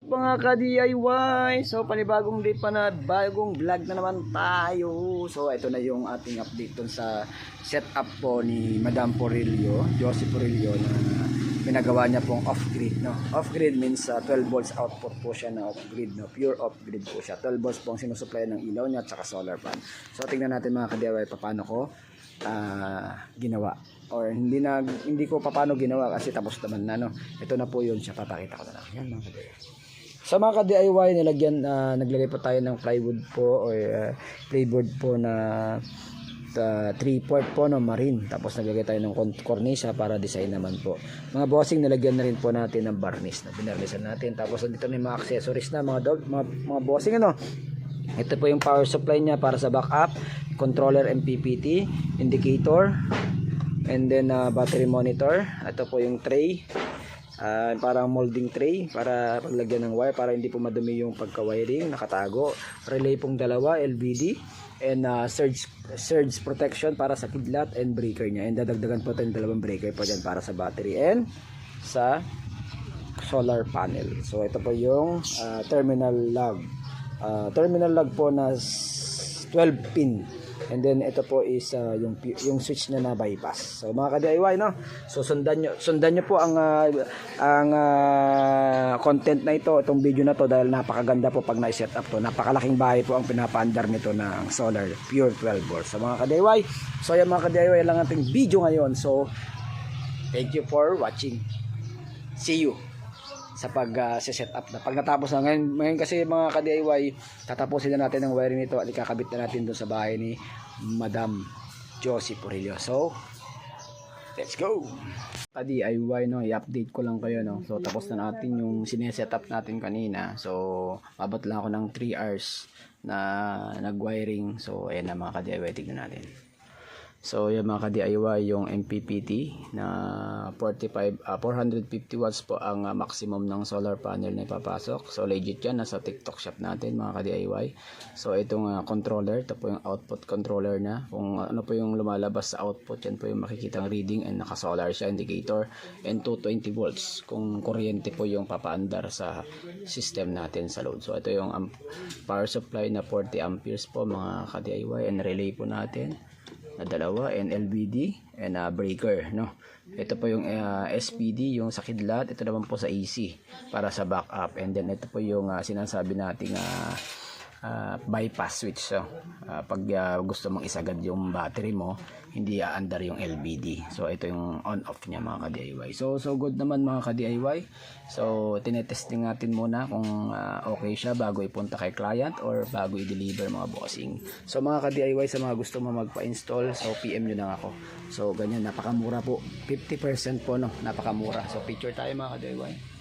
Mga ka-DIY, so panibagong day pa na bagong vlog na naman tayo. So ito na yung ating update dun sa setup po ni Madam Porillo, Josie Porillo, na pinagawa niya pong off-grid, no? Off-grid means 12 volts output po siya na off-grid, no? Pure off-grid po siya. 12 volts po ang sinusupply ng ilaw niya at saka solar pan. So tingnan natin mga ka-DIY paano ko ginawa, or hindi ko paano ginawa kasi tapos naman na, no? Ito na po yun siya, papakita ko na lang. Yan mga ka-DIY. Sa mga ka-DIY, naglagay po tayo ng plywood po or plywood po na 3/4 po no, marine. Tapos naglagay tayo ng cornisa para design naman po. Mga bossing, nilagyan na rin po natin ng varnish na binarnisan natin. Tapos dito na yung mga accessories na mga bossing, ano. Ito po yung power supply niya para sa backup, controller MPPT, indicator, and then battery monitor. Ito po yung tray. Parang molding tray para paglagyan ng wire para hindi po madumi yung pagka-wiring, nakatago. Relay pong dalawa, LVD, and surge protection para sa kidlat and breaker niya. And dadagdagan po tayong dalawang breaker po dyan para sa battery and sa solar panel. So ito po yung terminal lug po na 12 pin. And then ito po is yung switch na bypass. So mga ka-DIY, no. So sundan nyo po ang content na ito, itong video na to, dahil napakaganda po pag na-set up to. Napakalaking bahay po ang pinapaandar nito ng solar pure 12 volts. So mga ka-DIY, so yan mga ka-DIY lang ating video ngayon. So thank you for watching. See you sa pag-set up na. Pag natapos na ngayon kasi mga ka-DIY, tatapusin na natin ang wiring nito at ikakabit na natin doon sa bahay ni Madam Josie Porillo. So let's go. Ka-DIY, no, i-update ko lang kayo, no. So tapos na natin yung sineset up natin kanina. So abot lang ako ng 3 hours na nag-wiring. So ayan na mga ka-DIY, tignan natin. So yan mga ka-DIY, yung MPPT na 450 watts po ang maximum ng solar panel na ipapasok. So legit yan, nasa TikTok shop natin mga ka-DIY. So itong controller, ito po yung output controller na. Kung ano po yung lumalabas sa output, yan po yung makikitang reading, and naka-solar siya, indicator, and 220 volts kung kuryente po yung papaandar sa system natin sa load. So ito yung power supply na 40 amperes po mga ka-DIY, and relay po natin na dalawa, and LVD and breaker, no. Ito po yung SPD yung sa kidlat, ito naman po sa AC para sa backup, and then ito po yung sinasabi nating bypass switch. So pag gusto mong isagad yung battery mo, hindi aandar yung LVD. So ito yung on off niya mga ka-DIY. So good naman mga ka-DIY. So tinetesting natin muna kung okay siya bago ipunta kay client or bago i-deliver mga bossing. So mga ka-DIY, sa mga gusto mo magpa-install, so PM nyo lang ako. So ganyan, napakamura po, 50% po, no, napakamura. So picture tayo mga ka-DIY.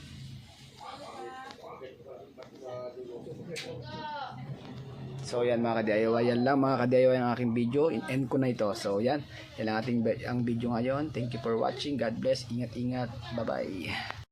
So yan mga ka-DIY, yan lang mga ka-DIY ang aking video. In-end ko na ito. So yan ang ating ang video ngayon. Thank you for watching. God bless. Ingat-ingat. Bye-bye.